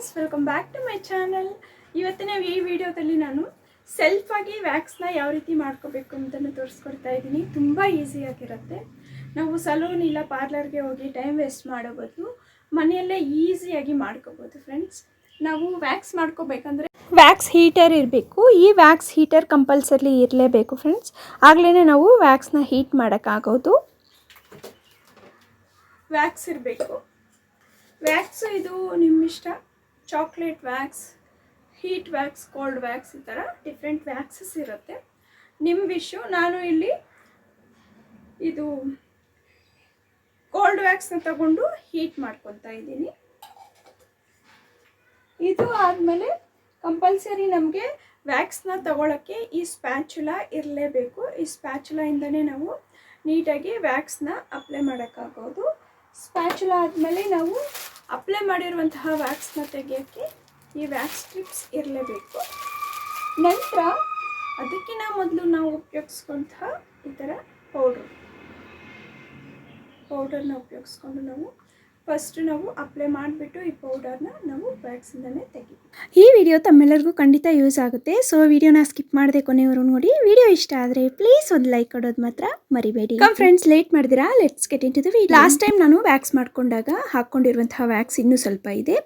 Friends, welcome back to my channel. ಇವತ್ತಿನ ಈ ವಿಡಿಯೋದಲ್ಲಿ ನಾನು ಸೆಲ್ಫಾಗಿ ವ್ಯಾಕ್ಸ್ನ ಯಾವ ರೀತಿ ಮಾಡ್ಕೋಬೇಕು ಅಂತಲೂ ತೋರಿಸ್ಕೊಡ್ತಾ ಇದ್ದೀನಿ. ತುಂಬ ಈಸಿಯಾಗಿರುತ್ತೆ. ನಾವು ಸಲೂನ್ ಇಲ್ಲ ಪಾರ್ಲರ್ಗೆ ಹೋಗಿ ಟೈಮ್ ವೇಸ್ಟ್ ಮಾಡೋ ಬದಲು ಮನೆಯಲ್ಲೇ ಈಸಿಯಾಗಿ ಮಾಡ್ಕೋಬೋದು. ಫ್ರೆಂಡ್ಸ್, ನಾವು ವ್ಯಾಕ್ಸ್ ಮಾಡ್ಕೋಬೇಕಂದ್ರೆ ವ್ಯಾಕ್ಸ್ ಹೀಟರ್ ಇರಬೇಕು. ಈ ವ್ಯಾಕ್ಸ್ ಹೀಟರ್ ಕಂಪಲ್ಸರಿ ಇರಲೇಬೇಕು ಫ್ರೆಂಡ್ಸ್. ಆಗಲೇ ನಾವು ವ್ಯಾಕ್ಸ್ನ ಹೀಟ್ ಮಾಡೋಕ್ಕಾಗೋದು. ವ್ಯಾಕ್ಸ್ ಇರಬೇಕು. ವ್ಯಾಕ್ಸ್ ಇದು ನಿಮ್ಮಿಷ್ಟ. Chocolate wax, heat wax, cold wax, ಈ ಥರ ಡಿಫ್ರೆಂಟ್ ವ್ಯಾಕ್ಸಸ್ ಇರುತ್ತೆ. ನಿಮ್ಮ ವಿಶ್ಯು. ನಾನು ಇಲ್ಲಿ ಇದು ಕೋಲ್ಡ್ ವ್ಯಾಕ್ಸ್ನ ತಗೊಂಡು ಹೀಟ್ ಮಾಡ್ಕೊತಾ ಇದ್ದೀನಿ. ಇದು ಆದಮೇಲೆ ಕಂಪಲ್ಸರಿ ನಮಗೆ ವ್ಯಾಕ್ಸ್ನ ತಗೊಳ್ಳೋಕ್ಕೆ ಈ ಸ್ಪ್ಯಾಚುಲಾ ಇರಲೇಬೇಕು. ಈ ಸ್ಪ್ಯಾಚುಲಾಯಿಂದನೇ ನಾವು ನೀಟಾಗಿ ವ್ಯಾಕ್ಸ್ನ ಅಪ್ಲೈ ಮಾಡೋಕ್ಕಾಗೋದು. ಸ್ಪ್ಯಾಚುಲಾ ಆದಮೇಲೆ ನಾವು ಅಪ್ಲೈ ಮಾಡಿರುವಂತಹ ವ್ಯಾಕ್ಸ್ನ ತೆಗೆಯೋಕ್ಕೆ ಈ ವ್ಯಾಕ್ಸ್ ಸ್ಟ್ರಿಪ್ಸ್ ಇರಲೇಬೇಕು. ನಂತರ ಅದಕ್ಕಿಂತ ಮೊದಲು ನಾವು ಉಪಯೋಗಿಸ್ಕೊಂತಹ ಈ ಥರ ಪೌಡರ್ನ ಉಪಯೋಗಿಸ್ಕೊಂಡು ನಾವು ನಾವು ಅಪ್ಲೈ ಮಾಡಿಬಿಟ್ಟು ಈ ಪೌಡರ್ನ ನಾವು ವ್ಯಾಕ್ಸಿಂದನೇ ತೆಗಿತೀವಿ. ಈ ವಿಡಿಯೋ ತಮ್ಮೆಲ್ಲರಿಗೂ ಖಂಡಿತ ಯೂಸ್ ಆಗುತ್ತೆ. ಸೊ ವಿಡಿಯೋನ ಸ್ಕಿಪ್ ಮಾಡದೆ ಕೊನೆಯವರು ನೋಡಿ. ವಿಡಿಯೋ ಇಷ್ಟ ಆದರೆ ಪ್ಲೀಸ್ ಒಂದು ಲೈಕ್ ಕೊಡೋದು ಮಾತ್ರ ಮರಿಬೇಡಿ. ಫ್ರೆಂಡ್ಸ್, ಲೇಟ್ ಮಾಡಿದಿರಾ, let's get into the video. Last time ನಾನು ವ್ಯಾಕ್ಸ್ ಮಾಡ್ಕೊಂಡಾಗ ಹಾಕ್ಕೊಂಡಿರುವಂತಹ ವ್ಯಾಕ್ಸ್ ಇನ್ನೂ ಸ್ವಲ್ಪ ಇದೆ.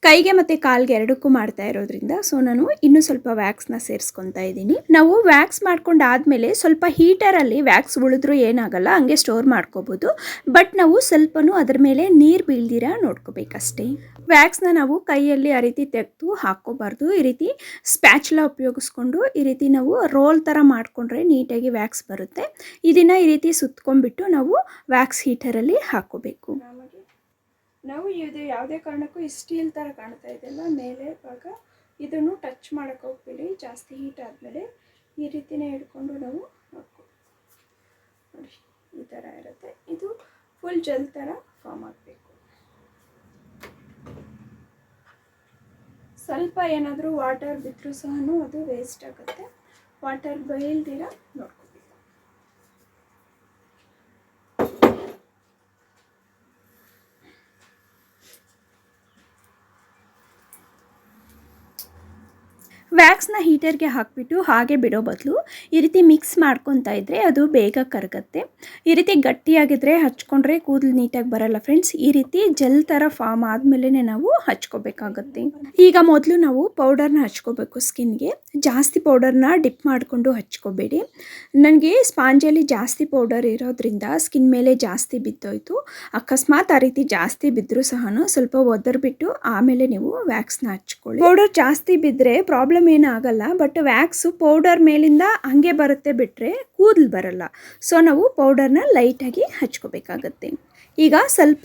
ಕೈಗೆ ಮತ್ತು ಕಾಲ್ಗೆ ಎರಡಕ್ಕೂ ಮಾಡ್ತಾ ಇರೋದ್ರಿಂದ ಸೊ ನಾನು ಇನ್ನೂ ಸ್ವಲ್ಪ ವ್ಯಾಕ್ಸ್ನ ಸೇರಿಸ್ಕೊತಾ ಇದ್ದೀನಿ. ನಾವು ವ್ಯಾಕ್ಸ್ ಮಾಡ್ಕೊಂಡಾದ್ಮೇಲೆ ಸ್ವಲ್ಪ ಹೀಟರಲ್ಲಿ ವ್ಯಾಕ್ಸ್ ಉಳಿದ್ರೂ ಏನಾಗಲ್ಲ, ಹಂಗೆ ಸ್ಟೋರ್ ಮಾಡ್ಕೋಬೋದು. ಬಟ್ ನಾವು ಸ್ವಲ್ಪನೂ ಅದ್ರ ಮೇಲೆ ನೀರು ಬೀಳ್ದಿರ ನೋಡ್ಕೋಬೇಕಷ್ಟೇ. ವ್ಯಾಕ್ಸ್ನ ನಾವು ಕೈಯಲ್ಲಿ ಆ ರೀತಿ ತೆಗೆದು ಹಾಕ್ಕೋಬಾರ್ದು. ಈ ರೀತಿ ಸ್ಪ್ಯಾಚುಲಾ ಉಪಯೋಗಿಸ್ಕೊಂಡು ಈ ರೀತಿ ನಾವು ರೋಲ್ ಥರ ಮಾಡಿಕೊಂಡ್ರೆ ನೀಟಾಗಿ ವ್ಯಾಕ್ಸ್ ಬರುತ್ತೆ. ಇದನ್ನು ಈ ರೀತಿ ಸುತ್ಕೊಂಡ್ಬಿಟ್ಟು ನಾವು ವ್ಯಾಕ್ಸ್ ಹೀಟರಲ್ಲಿ ಹಾಕ್ಕೋಬೇಕು. ನಾವು ಇದು ಯಾವುದೇ ಕಾರಣಕ್ಕೂ ಈ ಸ್ಟೀಲ್ ಥರ ಕಾಣ್ತಾ ಇದೆಯಲ್ಲ ಮೇಲೆ ಭಾಗ, ಇದನ್ನು ಟಚ್ ಮಾಡೋಕ್ಕೆ ಹೋಗ್ಬೇಡಿ. ಜಾಸ್ತಿ ಹೀಟ್ ಆದಮೇಲೆ ಈ ರೀತಿನೇ ಹಿಡ್ಕೊಂಡು ನಾವು ಹಾಕೋ ನೋಡಿ, ಈ ಥರ ಇರುತ್ತೆ. ಇದು ಫುಲ್ ಜೆಲ್ ಥರ ಫಾರ್ಮ್ ಆಗಬೇಕು. ಸ್ವಲ್ಪ ಏನಾದರೂ ವಾಟರ್ ಬಿದ್ದರೂ ಸಹ ಅದು ವೇಸ್ಟ್ ಆಗುತ್ತೆ. ವಾಟರ್ ಬೈಲ್ದಿರ ನೋಡ್ಕೋಬೇಕು. ವ್ಯಾಕ್ಸ್ನ ಹೀಟರ್ಗೆ ಹಾಕಿಬಿಟ್ಟು ಹಾಗೆ ಬಿಡೋ ಬದಲು ಈ ರೀತಿ ಮಿಕ್ಸ್ ಮಾಡ್ಕೊತಾ ಇದ್ದರೆ ಅದು ಬೇಗ ಕರಗುತ್ತೆ. ಈ ರೀತಿ ಗಟ್ಟಿಯಾಗಿದ್ದರೆ ಹಚ್ಕೊಂಡ್ರೆ ಕೂದಲು ನೀಟಾಗಿ ಬರಲ್ಲ ಫ್ರೆಂಡ್ಸ್. ಈ ರೀತಿ ಜೆಲ್ ಥರ ಫಾರ್ಮ್ ಆದಮೇಲೆ ನಾವು ಹಚ್ಕೋಬೇಕಾಗತ್ತೆ. ಈಗ ಮೊದಲು ನಾವು ಪೌಡರ್ನ ಹಚ್ಕೋಬೇಕು ಸ್ಕಿನ್ಗೆ. ಜಾಸ್ತಿ ಪೌಡರ್ನ ಡಿಪ್ ಮಾಡಿಕೊಂಡು ಹಚ್ಕೋಬೇಡಿ. ನನಗೆ ಸ್ಪಾಂಜಲ್ಲಿ ಜಾಸ್ತಿ ಪೌಡರ್ ಇರೋದ್ರಿಂದ ಸ್ಕಿನ್ ಮೇಲೆ ಜಾಸ್ತಿ ಬಿದ್ದೋಯ್ತು. ಅಕಸ್ಮಾತ್ ಆ ರೀತಿ ಜಾಸ್ತಿ ಬಿದ್ದರೂ ಸಹ ಸ್ವಲ್ಪ ಒದರ್ಬಿಟ್ಟು ಆಮೇಲೆ ನೀವು ವ್ಯಾಕ್ಸ್ನ ಹಚ್ಕೊಳ್ಳಿ. ಪೌಡರ್ ಜಾಸ್ತಿ ಬಿದ್ದರೆ ಪ್ರಾಬ್ಲಮ್ ಏನಾಗಲ್ಲ, ಬಟ್ ವ್ಯಾಕ್ಸು ಪೌಡರ್ ಮೇಲಿಂದ ಹಂಗೆ ಬರುತ್ತೆ ಬಿಟ್ಟರೆ ಕೂದಲು ಬರಲ್ಲ. ಸೊ ನಾವು ಪೌಡರ್ನ ಲೈಟಾಗಿ ಹಚ್ಕೋಬೇಕಾಗತ್ತೆ. ಈಗ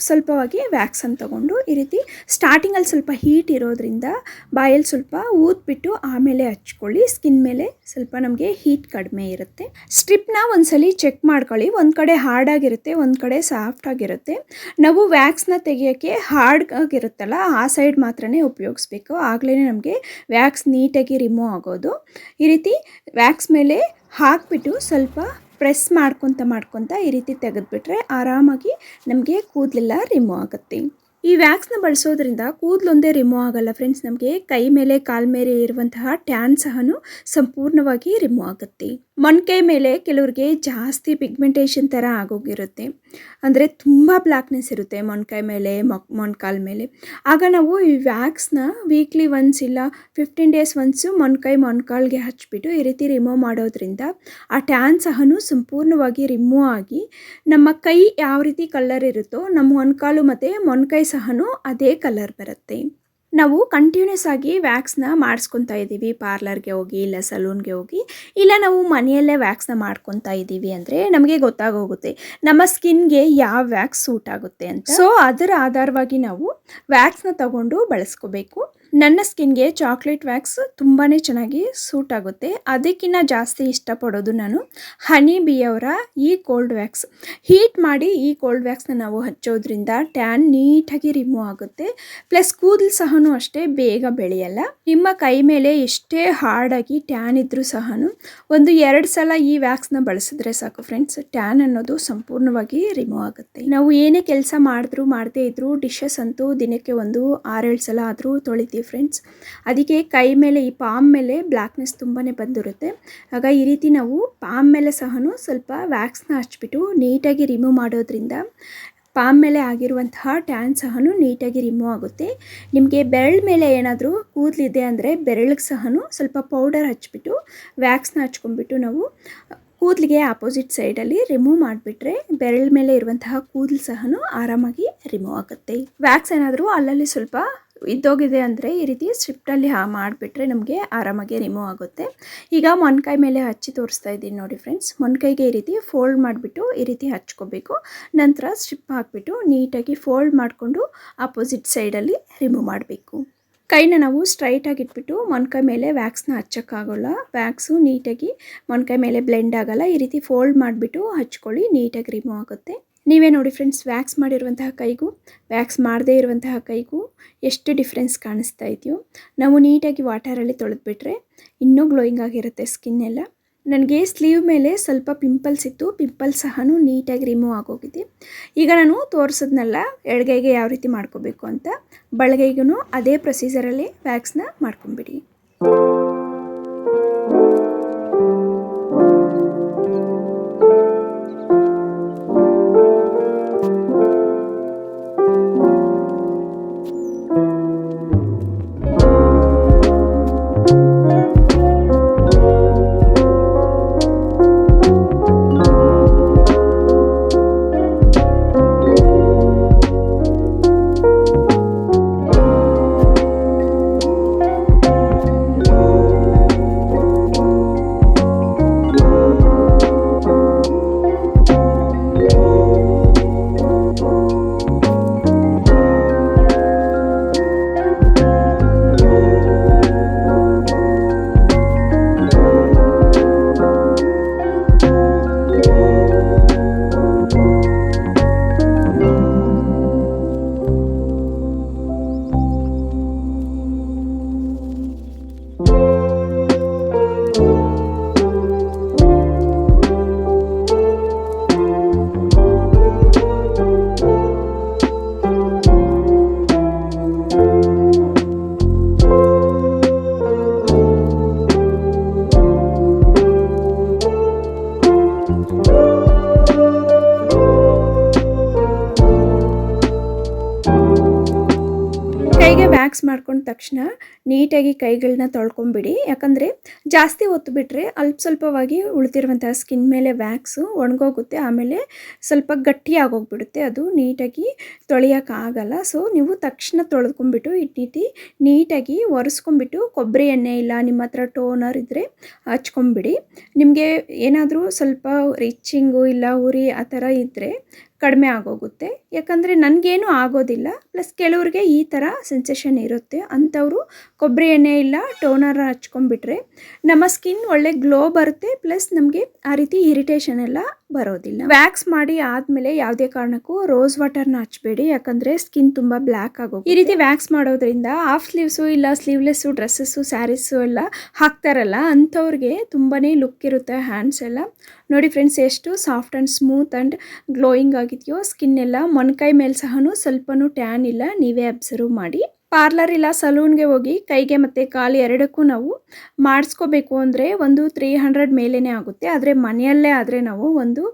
ಸ್ವಲ್ಪವಾಗಿ ವ್ಯಾಕ್ಸನ್ನು ತಗೊಂಡು ಈ ರೀತಿ ಸ್ಟಾರ್ಟಿಂಗಲ್ಲಿ ಸ್ವಲ್ಪ ಹೀಟ್ ಇರೋದ್ರಿಂದ ಬಾಯಲ್ಲಿ ಸ್ವಲ್ಪ ಊದ್ಬಿಟ್ಟು ಆಮೇಲೆ ಹಚ್ಕೊಳ್ಳಿ. ಸ್ಕಿನ್ ಮೇಲೆ ಸ್ವಲ್ಪ ನಮಗೆ ಹೀಟ್ ಕಡಿಮೆ ಇರುತ್ತೆ. ಸ್ಟ್ರಿಪ್ನ ಒಂದ್ಸಲಿ ಚೆಕ್ ಮಾಡ್ಕೊಳ್ಳಿ. ಒಂದು ಕಡೆ ಹಾರ್ಡಾಗಿರುತ್ತೆ, ಒಂದು ಕಡೆ ಸಾಫ್ಟಾಗಿರುತ್ತೆ. ನಾವು ವ್ಯಾಕ್ಸ್ನ ತೆಗಿಯೋಕ್ಕೆ ಹಾರ್ಡ್ ಆಗಿರುತ್ತಲ್ಲ ಆ ಸೈಡ್ ಮಾತ್ರನೇ ಉಪಯೋಗಿಸ್ಬೇಕು. ಆಗಲೇ ನಮಗೆ ವ್ಯಾಕ್ಸ್ ನೀಟಾಗಿ ರಿಮೂವ್ ಆಗೋದು. ಈ ರೀತಿ ವ್ಯಾಕ್ಸ್ ಮೇಲೆ ಹಾಕಿಬಿಟ್ಟು ಸ್ವಲ್ಪ ಪ್ರೆಸ್ ಮಾಡ್ಕೊತ ಈ ರೀತಿ ತೆಗೆದುಬಿಟ್ರೆ ಆರಾಮಾಗಿ ನಮಗೆ ಕೂದಲೆಲ್ಲ ರಿಮೂವ್ ಆಗುತ್ತೆ. ಈ ವ್ಯಾಕ್ಸ್ನ ಬಳಸೋದ್ರಿಂದ ಕೂದಲೊಂದೇ ರಿಮೂವ್ ಆಗಲ್ಲ ಫ್ರೆಂಡ್ಸ್, ನಮಗೆ ಕೈ ಮೇಲೆ ಕಾಲ ಮೇಲೆ ಇರುವಂತಹ ಟ್ಯಾನ್ ಸಹ ಸಂಪೂರ್ಣವಾಗಿ ರಿಮೂವ್ ಆಗುತ್ತೆ. ಮೊಣಕೈ ಮೇಲೆ ಕೆಲವ್ರಿಗೆ ಜಾಸ್ತಿ ಪಿಗ್ಮೆಂಟೇಷನ್ ಥರ ಆಗೋಗಿರುತ್ತೆ. ಅಂದರೆ ತುಂಬ ಬ್ಲ್ಯಾಕ್ನೆಸ್ ಇರುತ್ತೆ ಮೊಣಕೈ ಮೇಲೆ, ಮೊಣಕಾಲ ಮೇಲೆ. ಆಗ ನಾವು ಈ ವ್ಯಾಕ್ಸ್ನ ವೀಕ್ಲಿ ಒನ್ಸ್ ಇಲ್ಲ 15 ಡೇಸ್ ಒನ್ಸು ಮೊಣಕಾಲ್ಗೆ ಹಚ್ಬಿಟ್ಟು ಈ ರೀತಿ ರಿಮೂವ್ ಮಾಡೋದ್ರಿಂದ ಆ ಟ್ಯಾನ್ ಸಹ ಸಂಪೂರ್ಣವಾಗಿ ರಿಮೂವ್ ಆಗಿ ನಮ್ಮ ಕೈ ಯಾವ ರೀತಿ ಕಲರ್ ಇರುತ್ತೋ ನಮ್ಮ ಮೊಣಕಾಲು ಮತ್ತು ಮೊಣಕೈ ಸಹ ಅದೇ ಕಲರ್ ಬರುತ್ತೆ. ನಾವು ಕಂಟಿನ್ಯೂಸ್ ಆಗಿ ವ್ಯಾಕ್ಸ್ನ ಮಾಡಿಸ್ಕೊತಾ ಇದ್ದೀವಿ, ಪಾರ್ಲರ್ಗೆ ಹೋಗಿ ಇಲ್ಲ ಸಲೂನ್ಗೆ ಹೋಗಿ ಇಲ್ಲ ನಾವು ಮನೆಯಲ್ಲೇ ವ್ಯಾಕ್ಸ್ನ ಮಾಡ್ಕೊತಾ ಇದ್ದೀವಿ ಅಂದರೆ ನಮಗೆ ಗೊತ್ತಾಗೋಗುತ್ತೆ ನಮ್ಮ ಸ್ಕಿನ್ಗೆ ಯಾವ ವ್ಯಾಕ್ಸ್ ಸೂಟ್ ಆಗುತ್ತೆ ಅಂತ. ಸೊ ಅದರ ಆಧಾರವಾಗಿ ನಾವು ವ್ಯಾಕ್ಸ್ನ ತಗೊಂಡು ಬಳಸ್ಕೋಬೇಕು. ನನ್ನ ಸ್ಕಿನ್ಗೆ ಚಾಕ್ಲೇಟ್ ವ್ಯಾಕ್ಸ್ ತುಂಬಾ ಚೆನ್ನಾಗಿ ಸೂಟ್ ಆಗುತ್ತೆ. ಅದಕ್ಕಿಂತ ಜಾಸ್ತಿ ಇಷ್ಟಪಡೋದು ನಾನು ಹನಿ ಬಿ ಅವರ ಈ ಕೋಲ್ಡ್ ವ್ಯಾಕ್ಸ್. ಹೀಟ್ ಮಾಡಿ ಈ ಕೋಲ್ಡ್ ವ್ಯಾಕ್ಸ್ನ ನಾವು ಹಚ್ಚೋದ್ರಿಂದ ಟ್ಯಾನ್ ನೀಟಾಗಿ ರಿಮೂವ್ ಆಗುತ್ತೆ. ಪ್ಲಸ್ ಕೂದಲು ಸಹ ಅಷ್ಟೇ ಬೇಗ ಬೆಳೆಯಲ್ಲ. ನಿಮ್ಮ ಕೈ ಮೇಲೆ ಎಷ್ಟೇ ಹಾರ್ಡಾಗಿ ಟ್ಯಾನ್ ಇದ್ರೂ ಸಹ 1-2 ಸಲ ಈ ವ್ಯಾಕ್ಸ್ನ ಬಳಸಿದ್ರೆ ಸಾಕು ಫ್ರೆಂಡ್ಸ್, ಟ್ಯಾನ್ ಅನ್ನೋದು ಸಂಪೂರ್ಣವಾಗಿ ರಿಮೂವ್ ಆಗುತ್ತೆ. ನಾವು ಏನೇ ಕೆಲಸ ಮಾಡಿದ್ರೂ ಮಾಡದೇ ಇದ್ರೂ ಡಿಶಸ್ ಅಂತೂ ದಿನಕ್ಕೆ 6-7 ಸಲ ಆದರೂ ತೊಳಿತೀವಿ ಕೂದಲಿ ಫ್ರೆಂಡ್ಸ್. ಅದಕ್ಕೆ ಕೈ ಮೇಲೆ ಈ ಪಾಮ್ ಮೇಲೆ ಬ್ಲ್ಯಾಕ್ನೆಸ್ ತುಂಬಾ ಬಂದಿರುತ್ತೆ. ಆಗ ಈ ರೀತಿ ನಾವು ಪಾಮ್ ಮೇಲೆ ಸಹ ಸ್ವಲ್ಪ ವ್ಯಾಕ್ಸ್ನ ಹಚ್ಬಿಟ್ಟು ನೀಟಾಗಿ ರಿಮೂವ್ ಮಾಡೋದ್ರಿಂದ ಪಾಮ್ ಮೇಲೆ ಆಗಿರುವಂತಹ ಟ್ಯಾನ್ ಸಹ ನೀಟಾಗಿ ರಿಮೂವ್ ಆಗುತ್ತೆ. ನಿಮಗೆ ಬೆರಳ ಮೇಲೆ ಏನಾದರೂ ಕೂದಲಿದೆ ಅಂದರೆ ಬೆರಳಿಗೆ ಸಹ ಸ್ವಲ್ಪ ಪೌಡರ್ ಹಚ್ಬಿಟ್ಟು ವ್ಯಾಕ್ಸ್ನ ಹಚ್ಕೊಂಡ್ಬಿಟ್ಟು ನಾವು ಕೂದಲಿಗೆ ಆಪೋಸಿಟ್ ಸೈಡಲ್ಲಿ ರಿಮೂವ್ ಮಾಡಿಬಿಟ್ರೆ ಬೆರಳ ಮೇಲೆ ಇರುವಂತಹ ಕೂದಲು ಸಹ ಆರಾಮಾಗಿ ರಿಮೂವ್ ಆಗುತ್ತೆ. ವ್ಯಾಕ್ಸ್ ಏನಾದರೂ ಅಲ್ಲಲ್ಲಿ ಸ್ವಲ್ಪ ಇದ್ದೋಗಿದೆ ಅಂದರೆ ಈ ರೀತಿ ಸ್ಟ್ರಿಪ್ಟಲ್ಲಿ ಮಾಡಿಬಿಟ್ರೆ ನಮಗೆ ಆರಾಮಾಗಿ ರಿಮೂವ್ ಆಗುತ್ತೆ. ಈಗ ಮೊಣಕೈ ಮೇಲೆ ಹಚ್ಚಿ ತೋರಿಸ್ತಾ ಇದ್ದೀನಿ ನೋಡಿ ಫ್ರೆಂಡ್ಸ್. ಮೊಣಕೈಗೆ ಈ ರೀತಿ ಫೋಲ್ಡ್ ಮಾಡಿಬಿಟ್ಟು ಈ ರೀತಿ ಹಚ್ಕೋಬೇಕು. ನಂತರ ಸ್ಟ್ರಿಪ್ ಹಾಕಿಬಿಟ್ಟು ನೀಟಾಗಿ ಫೋಲ್ಡ್ ಮಾಡಿಕೊಂಡು ಆಪೋಸಿಟ್ ಸೈಡಲ್ಲಿ ರಿಮೂವ್ ಮಾಡಬೇಕು. ಕೈನ ನಾವು ಸ್ಟ್ರೈಟಾಗಿ ಇಟ್ಬಿಟ್ಟು ಮೊಣಕೈ ಮೇಲೆ ವ್ಯಾಕ್ಸ್ನ ಹಚ್ಚೋಕ್ಕಾಗೋಲ್ಲ. ವ್ಯಾಕ್ಸು ನೀಟಾಗಿ ಮೊಣಕೈ ಮೇಲೆ ಬ್ಲೆಂಡ್ ಆಗೋಲ್ಲ. ಈ ರೀತಿ ಫೋಲ್ಡ್ ಮಾಡಿಬಿಟ್ಟು ಹಚ್ಕೊಳ್ಳಿ, ನೀಟಾಗಿ ರಿಮೂವ್ ಆಗುತ್ತೆ. ನೀವೇ ನೋಡಿ ಫ್ರೆಂಡ್ಸ್, ವ್ಯಾಕ್ಸ್ ಮಾಡಿರುವಂತಹ ಕೈಗೂ ವ್ಯಾಕ್ಸ್ ಮಾಡದೇ ಇರುವಂತಹ ಕೈಗೂ ಎಷ್ಟು ಡಿಫ್ರೆನ್ಸ್ ಕಾಣಿಸ್ತಾ ಇದೆಯೋ. ನಾವು ನೀಟಾಗಿ ವಾಟರಲ್ಲಿ ತೊಳೆದ್ಬಿಟ್ರೆ ಇನ್ನೂ ಗ್ಲೋಯಿಂಗ್ ಆಗಿರುತ್ತೆ ಸ್ಕಿನ್ ಎಲ್ಲ. ನನಗೆ ಸ್ಲೀವ್ ಮೇಲೆ ಸ್ವಲ್ಪ ಪಿಂಪಲ್ಸ್ ಇತ್ತು, ಪಿಂಪಲ್ಸ್ ಸಹ ನೀಟಾಗಿ ರಿಮೂವ್ ಆಗೋಗಿದೆ. ಈಗ ನಾನು ತೋರಿಸಿದ್ನಲ್ಲ ಎಡಗೈಗೆ ಯಾವ ರೀತಿ ಮಾಡ್ಕೋಬೇಕು ಅಂತ, ಬಲಗೈಗೂ ಅದೇ ಪ್ರೊಸೀಜರಲ್ಲಿ ವ್ಯಾಕ್ಸ್ನ ಮಾಡ್ಕೊಂಬಿಡಿ. ಕೈಗೆ ವ್ಯಾಕ್ಸ್ ಮಾಡ್ಕೊಂಡ ತಕ್ಷಣ ನೀಟಾಗಿ ಕೈಗಳನ್ನ ತೊಳ್ಕೊಂಬಿಡಿ. ಯಾಕಂದರೆ ಜಾಸ್ತಿ ಹೊತ್ತು ಬಿಟ್ಟರೆ ಅಲ್ಪ ಸ್ವಲ್ಪವಾಗಿ ಉಳಿದಿರುವಂತಹ ಸ್ಕಿನ್ ಮೇಲೆ ವ್ಯಾಕ್ಸು ಒಣಗೋಗುತ್ತೆ, ಆಮೇಲೆ ಸ್ವಲ್ಪ ಗಟ್ಟಿ ಆಗೋಗ್ಬಿಡುತ್ತೆ, ಅದು ನೀಟಾಗಿ ತೊಳೆಯೋಕ್ಕಾಗಲ್ಲ. ಸೊ ನೀವು ತಕ್ಷಣ ತೊಳೆದ್ಕೊಂಡ್ಬಿಟ್ಟು ಇಟ್ಟು ನೀಟಾಗಿ ಒರೆಸ್ಕೊಂಡ್ಬಿಟ್ಟು ಕೊಬ್ಬರಿ ಎಣ್ಣೆ ಇಲ್ಲ ನಿಮ್ಮ ಹತ್ರ ಟೋನರ್ ಇದ್ದರೆ ಹಚ್ಕೊಂಬಿಡಿ. ನಿಮಗೆ ಏನಾದರೂ ಸ್ವಲ್ಪ ರಿಚ್ಚಿಂಗು ಇಲ್ಲ ಉರಿ ಆ ಥರ ಇದ್ದರೆ ಕಡಿಮೆ ಆಗೋಗುತ್ತೆ. ಯಾಕಂದರೆ ನನಗೇನು ಆಗೋದಿಲ್ಲ, ಪ್ಲಸ್ ಕೆಲವ್ರಿಗೆ ಈ ಥರ ಸೆನ್ಸೇಷನ್ ಇರುತ್ತೆ. ಅಂಥವರು ಕೊಬ್ಬರಿ ಎಣ್ಣೆ ಇಲ್ಲ ಟೋನರ್ ಹಚ್ಕೊಂಡ್ಬಿಟ್ರೆ ನಮ್ಮ ಸ್ಕಿನ್ ಒಳ್ಳೆ ಗ್ಲೋ ಬರುತ್ತೆ, ಪ್ಲಸ್ ನಮಗೆ ಆ ರೀತಿ ಇರಿಟೇಷನ್ ಎಲ್ಲ ಬರೋದಿಲ್ಲ. ವ್ಯಾಕ್ಸ್ ಮಾಡಿ ಆದಮೇಲೆ ಯಾವುದೇ ಕಾರಣಕ್ಕೂ ರೋಸ್ ವಾಟರ್ನ ಹಚ್ಚಬೇಡಿ, ಯಾಕಂದರೆ ಸ್ಕಿನ್ ತುಂಬ ಬ್ಲ್ಯಾಕ್ ಆಗೋಗುತ್ತೆ. ಈ ರೀತಿ ವ್ಯಾಕ್ಸ್ ಮಾಡೋದ್ರಿಂದ ಹಾಫ್ ಸ್ಲೀವ್ಸು ಇಲ್ಲ ಸ್ಲೀವ್ಲೆಸ್ಸು ಡ್ರೆಸ್ಸಸ್ಸು ಸ್ಯಾರೀಸು ಎಲ್ಲ ಹಾಕ್ತಾರಲ್ಲ ಅಂಥವ್ರಿಗೆ ತುಂಬಾ ಲುಕ್ ಇರುತ್ತೆ ಹ್ಯಾಂಡ್ಸ್ ಎಲ್ಲ. ನೋಡಿ ಫ್ರೆಂಡ್ಸ್, ಎಷ್ಟು soft and smooth and glowing ಆಗಿದೆಯೋ ಸ್ಕಿನ್ ಎಲ್ಲ. ಮೊಣಕೈ ಮೇಲೆ ಸಹ ಸ್ವಲ್ಪನೂ ಟ್ಯಾನ್ ಇಲ್ಲ, ನೀವೇ ಅಬ್ಸರ್ವ್ ಮಾಡಿ. ಪಾರ್ಲರ್ ಇಲ್ಲ ಸಲೂನ್ಗೆ ಹೋಗಿ ಕೈಗೆ ಮತ್ತು ಕಾಲು ಎರಡಕ್ಕೂ ನಾವು ಮಾಡಿಸ್ಕೋಬೇಕು ಅಂದರೆ ಒಂದು 300 ಮೇಲೇ ಆಗುತ್ತೆ. ಆದರೆ ಮನೆಯಲ್ಲೇ ಆದರೆ ನಾವು ಒಂದು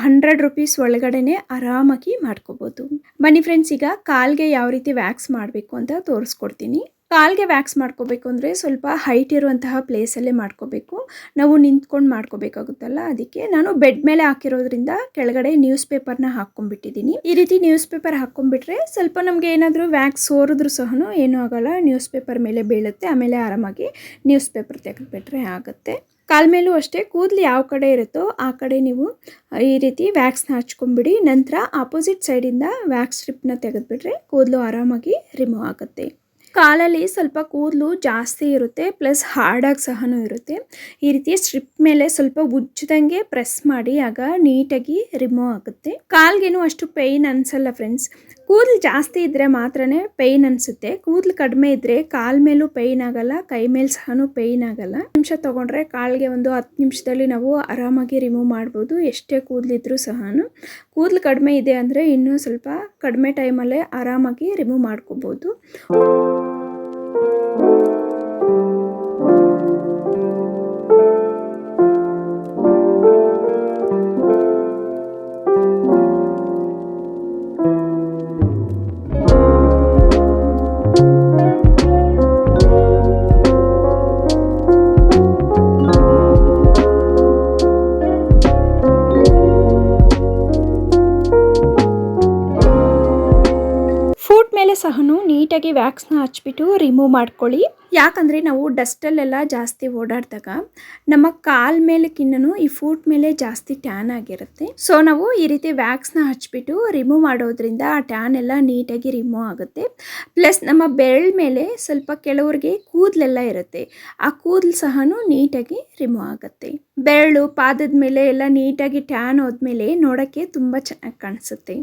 100 ರೂಪೀಸ್ ಒಳಗಡೆ ಆರಾಮಾಗಿ ಮಾಡ್ಕೋಬೋದು. ಬನ್ನಿ ಫ್ರೆಂಡ್ಸ್, ಈಗ ಕಾಲ್ಗೆ ಯಾವ ರೀತಿ ವ್ಯಾಕ್ಸ್ ಮಾಡಬೇಕು ಅಂತ ತೋರಿಸ್ಕೊಡ್ತೀನಿ. ಕಾಲ್ಗೆ ವ್ಯಾಕ್ಸ್ ಮಾಡ್ಕೋಬೇಕು ಅಂದರೆ ಸ್ವಲ್ಪ ಹೈಟ್ ಇರುವಂತಹ ಪ್ಲೇಸಲ್ಲೇ ಮಾಡ್ಕೋಬೇಕು. ನಾವು ನಿಂತ್ಕೊಂಡು ಮಾಡ್ಕೋಬೇಕಾಗುತ್ತಲ್ಲ, ಅದಕ್ಕೆ ನಾನು ಬೆಡ್ ಮೇಲೆ ಹಾಕಿರೋದ್ರಿಂದ ಕೆಳಗಡೆ ನ್ಯೂಸ್ ಪೇಪರ್ನ ಹಾಕ್ಕೊಂಡ್ಬಿಟ್ಟಿದ್ದೀನಿ. ಈ ರೀತಿ ನ್ಯೂಸ್ ಪೇಪರ್ ಹಾಕ್ಕೊಂಡ್ಬಿಟ್ರೆ ಸ್ವಲ್ಪ ನಮಗೆ ಏನಾದರೂ ವ್ಯಾಕ್ಸ್ ಸೋರಿದ್ರೂ ಸಹ ಏನೂ ಆಗೋಲ್ಲ, ನ್ಯೂಸ್ ಪೇಪರ್ ಮೇಲೆ ಬೀಳುತ್ತೆ, ಆಮೇಲೆ ಆರಾಮಾಗಿ ನ್ಯೂಸ್ ಪೇಪರ್ ತೆಗೆದುಬಿಟ್ರೆ ಆಗುತ್ತೆ. ಕಾಲ ಮೇಲೂ ಅಷ್ಟೇ ಕೂದಲು ಯಾವ ಕಡೆ ಇರುತ್ತೋ ಆ ಕಡೆ ನೀವು ಈ ರೀತಿ ವ್ಯಾಕ್ಸ್ನ ಹಚ್ಕೊಂಡ್ಬಿಡಿ. ನಂತರ ಆಪೋಸಿಟ್ ಸೈಡಿಂದ ವ್ಯಾಕ್ಸ್ ಸ್ಟ್ರಿಪ್ನ ತೆಗೆದುಬಿಟ್ರೆ ಕೂದಲು ಆರಾಮಾಗಿ ರಿಮೂವ್ ಆಗುತ್ತೆ. ಕಾಲಲ್ಲಿ ಸ್ವಲ್ಪ ಕೂದಲು ಜಾಸ್ತಿ ಇರುತ್ತೆ, ಪ್ಲಸ್ ಹಾರ್ಡಾಗಿ ಸಹ ಇರುತ್ತೆ. ಈ ರೀತಿ ಸ್ಟ್ರಿಪ್ ಮೇಲೆ ಸ್ವಲ್ಪ ಉಜ್ಜದಂಗೆ ಪ್ರೆಸ್ ಮಾಡಿ, ಆಗ ನೀಟಾಗಿ ರಿಮೂವ್ ಆಗುತ್ತೆ. ಕಾಲ್ಗೇನು ಅಷ್ಟು ಪೇಯ್ನ್ ಅನಿಸಲ್ಲ ಫ್ರೆಂಡ್ಸ್. ಕೂದಲು ಜಾಸ್ತಿ ಇದ್ದರೆ ಮಾತ್ರನೇ ಪೇಯ್ನ್ ಅನಿಸುತ್ತೆ. ಕೂದಲು ಕಡಿಮೆ ಇದ್ದರೆ ಕಾಲ ಮೇಲೂ ಪೇಯ್ನ್ ಆಗಲ್ಲ, ಕೈ ಮೇಲೆ ಸಹ ಪೇಯ್ನ್ ಆಗಲ್ಲ. ನಿಮಿಷ ತೊಗೊಂಡ್ರೆ ಕಾಲ್ಗೆ ಒಂದು 10 ನಿಮಿಷದಲ್ಲಿ ನಾವು ಆರಾಮಾಗಿ ರಿಮೂವ್ ಮಾಡ್ಬೋದು, ಎಷ್ಟೇ ಕೂದಲಿದ್ರೂ ಸಹ. ಕೂದಲು ಕಡಿಮೆ ಇದೆ ಅಂದರೆ ಇನ್ನೂ ಸ್ವಲ್ಪ ಕಡಿಮೆ ಟೈಮಲ್ಲೇ ಆರಾಮಾಗಿ ರಿಮೂವ್ ಮಾಡ್ಕೋಬೋದು. ಫೂಟ್ ಮೇಲೆ ಸಹ ನೀಟಾಗಿ ವ್ಯಾಕ್ಸ್ನ ಹಚ್ಬಿಟ್ಟು ರಿಮೂವ್ ಮಾಡ್ಕೊಳ್ಳಿ. ಯಾಕಂದರೆ ನಾವು ಡಸ್ಟಲ್ಲೆಲ್ಲ ಜಾಸ್ತಿ ಓಡಾಡಿದಾಗ ನಮ್ಮ ಕಾಲ್ ಮೇಲಕ್ಕಿನ್ನೂ ಈ ಫೂಟ್ ಮೇಲೆ ಜಾಸ್ತಿ ಟ್ಯಾನ್ ಆಗಿರುತ್ತೆ. ಸೊ ನಾವು ಈ ರೀತಿ ವ್ಯಾಕ್ಸ್ನ ಹಚ್ಬಿಟ್ಟು ರಿಮೂವ್ ಮಾಡೋದ್ರಿಂದ ಆ ಟ್ಯಾನ್ ಎಲ್ಲ ನೀಟಾಗಿ ರಿಮೂವ್ ಆಗುತ್ತೆ. ಪ್ಲಸ್ ನಮ್ಮ ಬೆರಳ ಮೇಲೆ ಸ್ವಲ್ಪ ಕೆಲವರಿಗೆ ಕೂದಲೆಲ್ಲ ಇರುತ್ತೆ, ಆ ಕೂದಲು ಸಹ ನೀಟಾಗಿ ರಿಮೂವ್ ಆಗುತ್ತೆ. ಬೆರಳು ಪಾದದ ಮೇಲೆ ಎಲ್ಲ ನೀಟಾಗಿ ಟ್ಯಾನ್ ಹೋದ್ಮೇಲೆ ನೋಡೋಕ್ಕೆ ತುಂಬ ಚೆನ್ನಾಗಿ ಕಾಣಿಸುತ್ತೆ.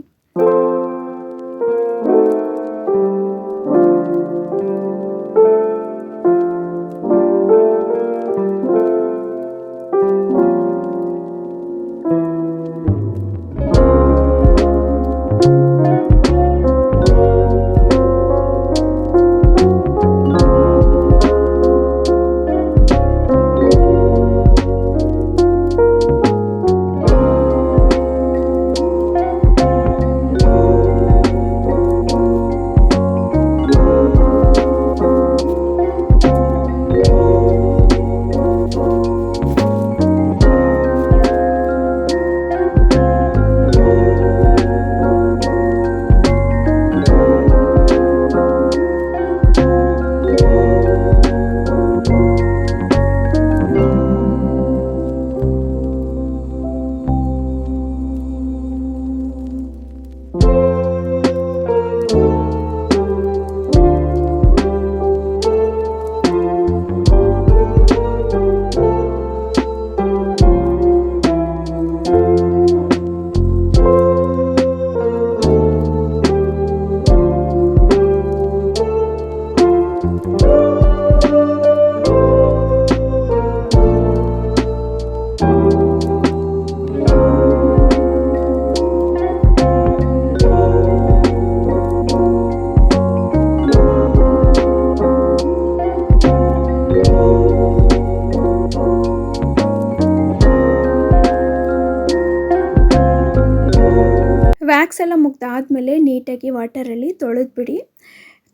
ವ್ಯಾಕ್ಸ್ ಎಲ್ಲ ಮುಗ್ದಾದ್ಮೇಲೆ ನೀಟಾಗಿ ವಾಟರಲ್ಲಿ ತೊಳೆದ್ಬಿಡಿ.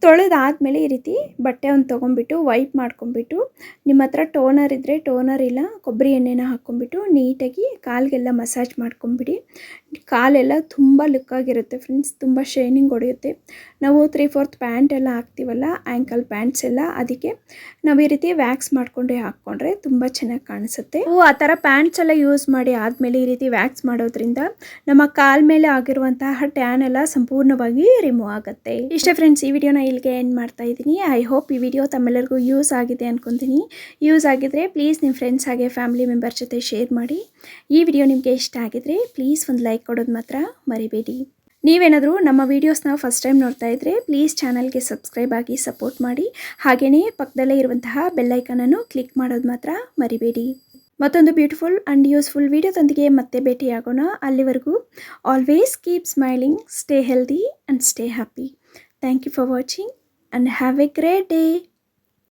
ತೊಳೆದಾದ್ಮೇಲೆ ಈ ರೀತಿ ಬಟ್ಟೆ ಒಂದು ತೊಗೊಂಬಿಟ್ಟು ವೈಪ್ ಮಾಡ್ಕೊಂಬಿಟ್ಟು, ನಿಮ್ಮ ಹತ್ರ ಟೋನರ್ ಇದ್ದರೆ ಟೋನರ್ ಇಲ್ಲ ಕೊಬ್ಬರಿ ಎಣ್ಣೆನ ಹಾಕ್ಕೊಂಬಿಟ್ಟು ನೀಟಾಗಿ ಕಾಲಿಗೆಲ್ಲ ಮಸಾಜ್ ಮಾಡ್ಕೊಂಬಿಡಿ. ಕಾಲೆಲ್ಲ ತುಂಬ ಲುಕ್ಕಾಗಿರುತ್ತೆ ಫ್ರೆಂಡ್ಸ್, ತುಂಬ ಶೈನಿಂಗ್ ಹೊಡೆಯುತ್ತೆ. ನಾವು 3/4 ಪ್ಯಾಂಟ್ ಎಲ್ಲ ಹಾಕ್ತೀವಲ್ಲ, ಆ್ಯಂಕಲ್ ಪ್ಯಾಂಟ್ಸ್ ಎಲ್ಲ, ಅದಕ್ಕೆ ನಾವು ಈ ರೀತಿ ವ್ಯಾಕ್ಸ್ ಮಾಡಿಕೊಂಡೆ ಹಾಕ್ಕೊಂಡ್ರೆ ತುಂಬ ಚೆನ್ನಾಗಿ ಕಾಣಿಸುತ್ತೆ. ನಾವು ಆ ಥರ ಪ್ಯಾಂಟ್ಸ್ ಎಲ್ಲ ಯೂಸ್ ಮಾಡಿ ಆದಮೇಲೆ ಈ ರೀತಿ ವ್ಯಾಕ್ಸ್ ಮಾಡೋದ್ರಿಂದ ನಮ್ಮ ಕಾಲ ಮೇಲೆ ಆಗಿರುವಂತಹ ಟ್ಯಾನ್ ಎಲ್ಲ ಸಂಪೂರ್ಣವಾಗಿ ರಿಮೂವ್ ಆಗುತ್ತೆ. ಇಷ್ಟೇ ಫ್ರೆಂಡ್ಸ್, ಈ ವಿಡಿಯೋನ ಇಲ್ಲಿಗೆ ಎಂಡ್ ಮಾಡ್ತಾ ಇದ್ದೀನಿ. ಐ ಹೋಪ್ ಈ ವಿಡಿಯೋ ತಮ್ಮೆಲ್ಲರಿಗೂ ಯೂಸ್ ಆಗಿದೆ ಅನ್ಕೊತೀನಿ. ಯೂಸ್ ಆಗಿದ್ರೆ ಪ್ಲೀಸ್ ನಿಮ್ಮ ಫ್ರೆಂಡ್ಸ್ ಹಾಗೆ ಫ್ಯಾಮಿಲಿ ಮೆಂಬರ್ ಜೊತೆ ಶೇರ್ ಮಾಡಿ. ಈ ವಿಡಿಯೋ ನಿಮಗೆ ಇಷ್ಟ ಆಗಿದ್ರೆ ಪ್ಲೀಸ್ ಒಂದು ಲೈಕ್ ಕೊಡೋದು ಮಾತ್ರ ಮರಿಬೇಡಿ. ನೀವೇನಾದರೂ ನಮ್ಮ ವೀಡಿಯೋಸ್ನ ಫಸ್ಟ್ ಟೈಮ್ ನೋಡ್ತಾ ಇದ್ದರೆ ಪ್ಲೀಸ್ ಚಾನಲ್ಗೆ ಸಬ್ಸ್ಕ್ರೈಬ್ ಆಗಿ ಸಪೋರ್ಟ್ ಮಾಡಿ. ಹಾಗೆಯೇ ಪಕ್ಕದಲ್ಲೇ ಇರುವಂತಹ ಬೆಲ್ಲೈಕನನ್ನು ಕ್ಲಿಕ್ ಮಾಡೋದು ಮಾತ್ರ ಮರಿಬೇಡಿ. ಮತ್ತೊಂದು ಬ್ಯೂಟಿಫುಲ್ ಆ್ಯಂಡ್ ಯೂಸ್ಫುಲ್ ವಿಡಿಯೋದೊಂದಿಗೆ ಮತ್ತೆ ಭೇಟಿಯಾಗೋಣ. ಅಲ್ಲಿವರೆಗೂ always keep smiling, stay healthy and stay happy. Thank you for watching and have a great day.